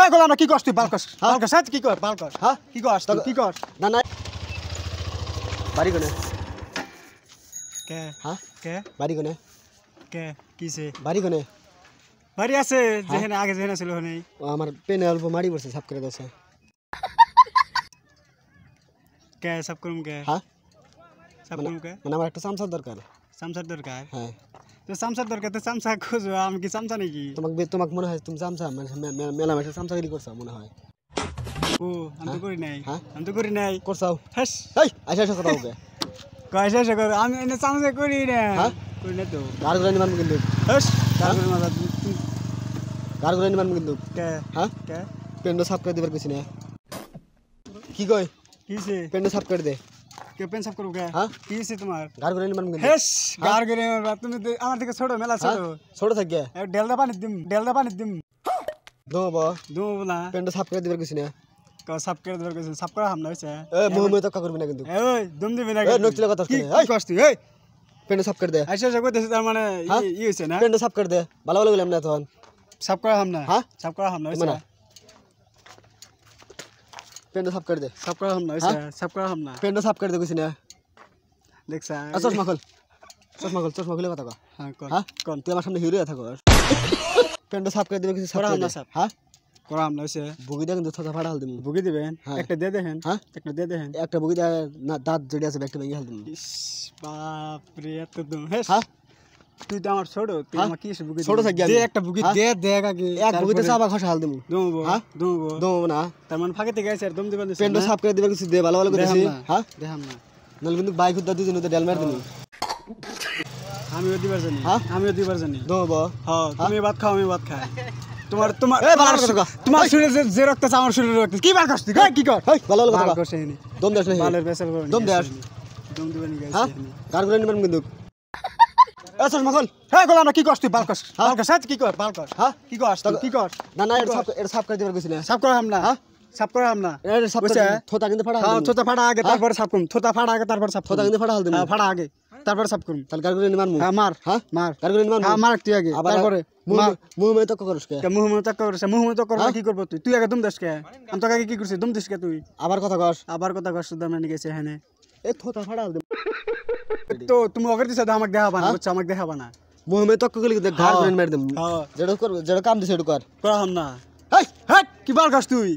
এই গোলাম না কি করছ তুই বালকস বালকস সাথে কি কর বালকস হ্যাঁ কি করছ তুই কি কর না না বাড়ি কোনে কে হ্যাঁ কে বাড়ি কোনে কে কিসে বাড়ি কোনে বাড়ি আছে যেখানে আগে যেখানে ছিল ওখানেই ও আমার পেনে অল্প মারি পড়ছে সাফ করে দাও কে সব করুম কে হ্যাঁ সব করুম কে মানে আমার একটা চামচার দরকার চামচার দরকার হ্যাঁ তো চামচার দরকার তো চামচা খুঁজো আমি কি চামচা নাকি তোমাকে মনে হয় তুমি চামচা মানে মেলা মাসে চামচাগিরি করছো মনে হয় ও আমি তো করি নাই হ্যাঁ আমি তো করি নাই করছাও হাস এই আইসা আইসা কথা ওকে কয়সা কর আমি এনে চামচা করি না হ্যাঁ করি না তো গার গুলো নিমান কিন্তু হাস তারপরে মাথা গার গুলো নিমান কিন্তু কে হ্যাঁ কে পেন্ডো সাফ করে দিবার কিছু না কি কই কিসে পেন্ডো সাফ করে দে কে পেন সাফ করব কে হ্যাঁ কিসে তোমার গার গুলো নিমান কিন্তু হেস গার গরে তুমি তো আমার থেকে ছোট মেলা ছোট ছোট থাকে ডেলদা পানি দিম দোবো দুম না পেন্ডো সাফ করে দিবার কিছু না সাফ করে দেবার কইছে সাফ করা হামনা হইছে এ মুহ মুহ তক্কা করবি না কিন্তু ওই দুম দিবি না এ নকটিলা কথা কি এই কষ্ট তুই এই পেন্ডো সাফ করে দে আইসা কইতেছিস তার মানে ই হইছে না পেন্ডো সাফ করে দে ভালো ভালো গেলাম না তখন সাফ করা হামনা হ্যাঁ সাফ করা হামনা হইছে পেন্ডো সাফ করে দে সাফ করা হামনা হইছে সাফ করা হামনা পেন্ডো সাফ করে দে কিছু না দেখছা চশমা চশমা খুলে কথা কও হ্যাঁ কোন হ্যাঁ কোন তুই আমার সামনে হিরো থাকো পেন্ডো সাফ করে দিবে কিছু সাফ করা করে হামনা দে সাফ হ্যাঁ করা হামনা হইছে বুগি দে কিন্তু থোতা ফাড়া হাল দিমু বুগি দিবেন হ্যাঁ। একটা দিয়ে দেখেন হ্যাঁ একটা দিয়ে দেখেন একটা বুগি দে না দাঁত জড়ি আছে ব্যাগটা ভেঙে হাল দিমু ইস বাপ রে এত দুম হেস হ্যাঁ তুই তো আমার ছোট তুই হ্যাঁ? আমার কি বুগি ছোট থাকি আমি। দে একটা বুগি হ্যাঁ? দে দেখ আগে এক বুগিতে চাবা খসা হাল দিমু দুমবো হ্যাঁ? দুমবো দমু না তার মানে ফাঁকে থেকে আছে আর দম দিবেন পেন্ডো সাফ করে দিবে কিছু দে ভালো ভালো করে দেখাম দিছি না হ্যাঁ দেখাম না নাহলে কিন্তু বাইক উদ্দা দুদিন উদ্দা ডেল মার দিমু আমিও দিবার জানি হ্যাঁ? আমিও দিবার জানি দমবো হ্যাঁ তুমি ভাত খাও আমি ভাত খাই তোমার তোমার এ ভালো কথা কও তোমার শরীরে যে রক্ত আছে আমার শরীরে রক্ত কি বার করছিস কি কর হেই ভালো ভালো কথা বার কও করছিস নি দম দেস না বালের বেসাল করনি দম দেস দম দিবেন গাইস হ্যাঁ গার গুলো নিমান কিন্তু এ চশমা খোল হ্যাঁ গোলাম না কি করছিস বালকস বালকস সাথে কি কর বালকস হ্যাঁ কি করছ তুই কি কর না না এটা সাফ করে দিবার কিছু না সাফ করা হামনা হ্যাঁ সাফ করা হামনা এটা সাফ করে থোতা কিন্তু ফাড়া হাল হ্যাঁ দিমু থোতা ফাড়া আগে তারপর সাফ করুম থোতা ফাড়া আগে তারপর সাফ থোতা কিন্তু ফাড়া হাল দিমু হ্যাঁ ফাড়া আগে তারপর সাফ করুম তাহলে গার গুলো নিমান মু হ্যাঁ মার হ্যাঁ মার গার গুলো নিমান হ্যাঁ মার তুই আগে তারপরে মুহ মুহ তক্কা করিস কে মুহ মুহ তক করছ মুহ মুহ তক করব কি করব তুই তুই আগে দম দেশ কে আমি তোকে আগে কি করছিস দম দিস কে তুই আবার কথা কস আবার কথা কষ্ট দাম নিয়ে গেছে এখানে এ থোতা ফাড়া হাল দিমু তো তুমি ওকে দিছ আমাকে দেখাবা না বুঝছ আমাকে দেখাবা না মুহ তক্কা করলি কিন্তু গার গুলো মার দিমু হ্যাঁ যেটা কর যেটা কাম দিছে এটা কর করা হাম না হেই হ্যাট কি বার গাছ তুই